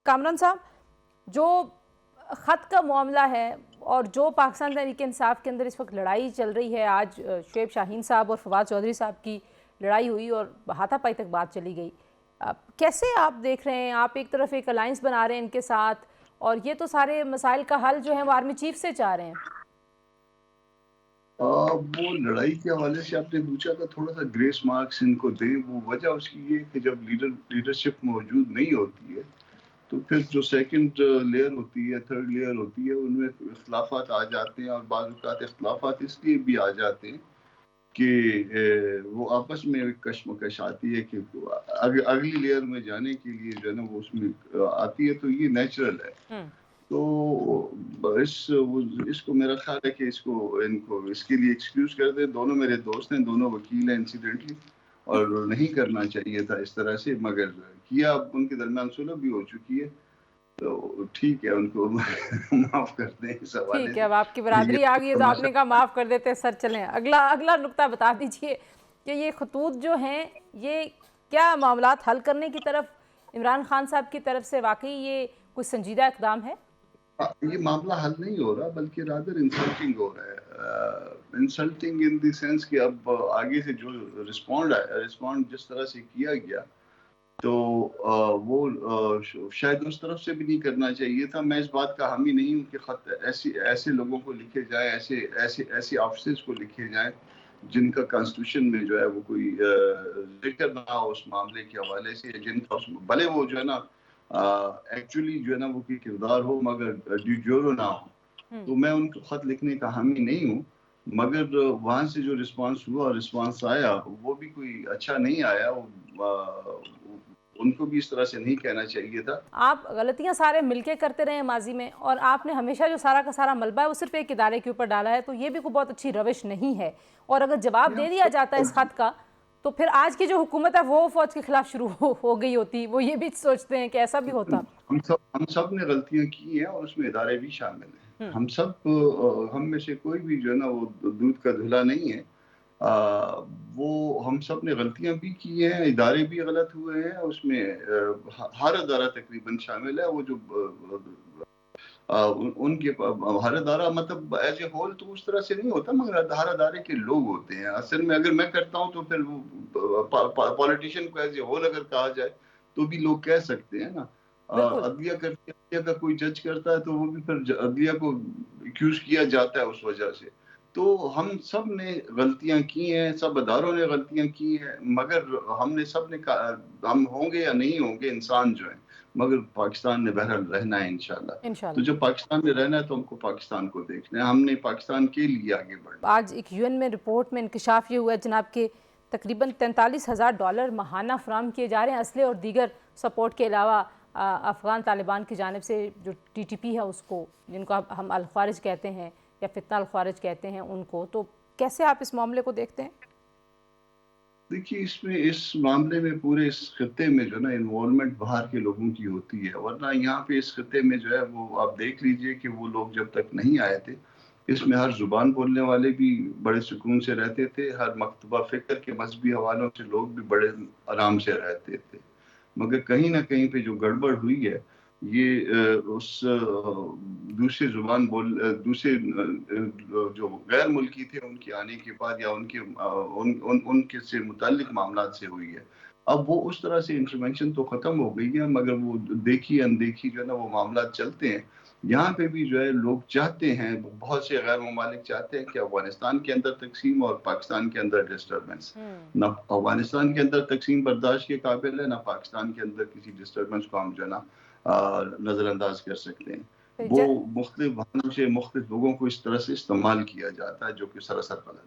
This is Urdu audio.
کامران صاحب، جو خط کا معاملہ ہے اور جو پاکستان تحریک انصاف کے اندر اس وقت لڑائی چل رہی ہے، آج شعیب شاہین صاحب اور فواد چودھری صاحب کی لڑائی ہوئی اور ہاتھا پائی تک بات چلی گئی، کیسے آپ دیکھ رہے ہیں؟ آپ ایک طرف ایک الائنس بنا رہے ہیں ان کے ساتھ، اور یہ تو سارے مسائل کا حل جو ہے وہ آرمی چیف سے چاہ رہے ہیں۔ وہ لڑائی کے حوالے سے آپ نے پوچھا تھا، تھوڑا سا گریس مارکس ان کو دیں۔ وہ وجہ اس کی یہ کہ جب لیڈرشپ موجود نہیں ہوتی ہے تو پھر جو سیکنڈ لیئر ہوتی ہے، تھرڈ لیئر ہوتی ہے، ان میں اختلافات آ جاتے ہیں، اور بعض اوقات اختلافات اس لیے بھی آ جاتے ہیں کہ وہ آپس میں کشمکش آتی ہے کہ اگلی لیئر میں جانے کے لیے جو ہے نا وہ اس میں آتی ہے، تو یہ نیچرل ہے۔ تو اس کو میرا خیال ہے کہ ان کو اس کے لیے ایکسکیوز کر دیں۔ دونوں میرے دوست ہیں، دونوں وکیل ہیں انسیڈنٹلی، اور نہیں کرنا چاہیے تھا اس طرح سے، مگر کیا اب ان کے درمیان صلح بھی ہو چکی ہے، تو ٹھیک ہے، ان کو معاف کر دیں اس حوالے ٹھیک ہے، سے۔ اب آپ کی برادری آ گئی ہے تو آپ نے کہا معاف کر دیتے، سر چلیں۔ اگلا نقطہ بتا دیجئے کہ یہ خطوط جو ہیں، یہ کیا معاملات حل کرنے کی طرف عمران خان صاحب کی طرف سے واقعی یہ کوئی سنجیدہ اقدام ہے؟ یہ معاملہ حل نہیں ہو رہا، بلکہ رادر انسلٹنگ ہو رہا ہے۔ انسلٹنگ ان دی سینس کہ اب آگے سے جو رسپونڈ جس طرح سے کیا گیا، تو وہ شاید اس طرف سے بھی نہیں کرنا چاہیے تھا۔ میں اس بات کا حامی نہیں ہوں کہ خط ایسے لوگوں کو لکھے جائیں، ایسے آفیسرز کو لکھے جائیں جن کا کانسٹیٹیوشن میں جو ہے وہ کوئی ذکر نہ ہو اس معاملے کے حوالے سے، جن کا بھلے وہ جو ہے نا ایکچولی جو ہے نا وہ کوئی کردار ہو مگر ڈیو نہ ہو، تو میں ان کو خط لکھنے کا حامی نہیں ہوں۔ مگر وہاں سے جو رسپانس ہوا، رسپانس آیا، وہ بھی کوئی اچھا نہیں آیا۔ ان کو بھی اس طرح سے نہیں کہنا چاہیے تھا۔ آپ غلطیاں سارے مل کے کرتے رہے ہیں ماضی میں، اور آپ نے ہمیشہ جو سارا کا سارا ملبہ ہے وہ صرف ایک ادارے کے اوپر ڈالا ہے، تو یہ بھی کوئی بہت اچھی روش نہیں ہے۔ اور اگر جواب دے دیا جاتا ہے اس خط کا، تو پھر آج کی جو حکومت ہے وہ فوج کے خلاف شروع ہو گئی ہوتی، وہ یہ بھی سوچتے ہیں کہ ایسا بھی ہوتا۔ ہم سب نے غلطیاں کی ہیں، اور اس میں ادارے بھی شامل ہیں۔ ہم میں سے کوئی بھی جو ہے نا وہ دودھ کا دھلا نہیں ہے۔ وہ ہم سب نے غلطیاں بھی کی ہیں، ادارے بھی غلط ہوئے ہیں، اس میں ہر ادارہ تقریباً شامل ہے۔ وہ جو ان کے ہر ادارہ مطلب ایز اے ہول تو اس طرح سے نہیں ہوتا، مگر ہر ادارے کے لوگ ہوتے ہیں۔ اصل میں اگر میں کرتا ہوں تو پھر پالیٹیشین کو ایز اے ہول اگر کہا جائے تو بھی لوگ کہہ سکتے ہیں نا۔ بالکل۔ عدلیہ کرتی ہے، عدلیہ کا کوئی جج کرتا ہے تو وہ بھی پھر عدلیہ کو ایکیوز کیا جاتا ہے اس وجہ سے۔ تو ہم سب نے غلطیاں کی ہیں، سب اداروں نے غلطیاں کی ہیں، مگر ہم ہوں گے یا نہیں ہوں گے، انسان جو ہیں، مگر پاکستان نے بہرحال رہنا ہے انشاءاللہ۔ تو انشاءاللہ۔ جب پاکستان میں رہنا ہے تو ہم کو پاکستان کو دیکھنا ہے، ہم نے پاکستان کے لیے آگے بڑھنا ہے۔ آج ایک یو این میں رپورٹ میں انکشاف یہ ہوا ہے جناب کہ تقریباً $43,000 ماہانہ فراہم کیے جا رہے ہیں، اسلحے اور دیگر سپورٹ کے علاوہ افغان طالبان کی جانب سے، جو ٹی ٹی پی ہے اس کو، جن کو ہم الخوارج کہتے ہیں یا فتنہ الخوارج کہتے ہیں ان کو، تو کیسے آپ اس معاملے کو دیکھتے ہیں؟ دیکھیے، اس معاملے میں پورے اس خطے میں جو نا انوالومنٹ باہر کے لوگوں کی ہوتی ہے، ورنہ یہاں پہ اس خطے میں جو ہے وہ آپ دیکھ لیجئے کہ وہ لوگ جب تک نہیں آئے تھے، اس میں ہر زبان بولنے والے بھی بڑے سکون سے رہتے تھے، ہر مکتبہ فکر کے مذہبی حوالوں سے لوگ بھی بڑے آرام سے رہتے تھے۔ مگر کہیں نہ کہیں پہ جو گڑبڑ ہوئی ہے، یہ اس دوسرے دوسرے جو غیر ملکی تھے ان کے آنے کے بعد، یا ان کے سے متعلق معاملات سے ہوئی ہے۔ اب وہ اس طرح سے انٹرونشن تو ختم ہو گئی ہے، مگر وہ دیکھی اندیکھی جو ہے نا وہ معاملات چلتے ہیں۔ یہاں پہ بھی جو ہے لوگ چاہتے ہیں، بہت سے غیر ممالک چاہتے ہیں کہ افغانستان کے اندر تقسیم اور پاکستان کے اندر ڈسٹربنس۔ نہ افغانستان کے اندر تقسیم برداشت کے قابل ہے، نہ پاکستان کے اندر کسی ڈسٹربنس کو ہم جو ہے نا نظر انداز کر سکتے ہیں۔ وہ مختلف بہانوں سے مختلف لوگوں کو اس طرح سے استعمال کیا جاتا ہے جو کہ سراسر غلط ہے۔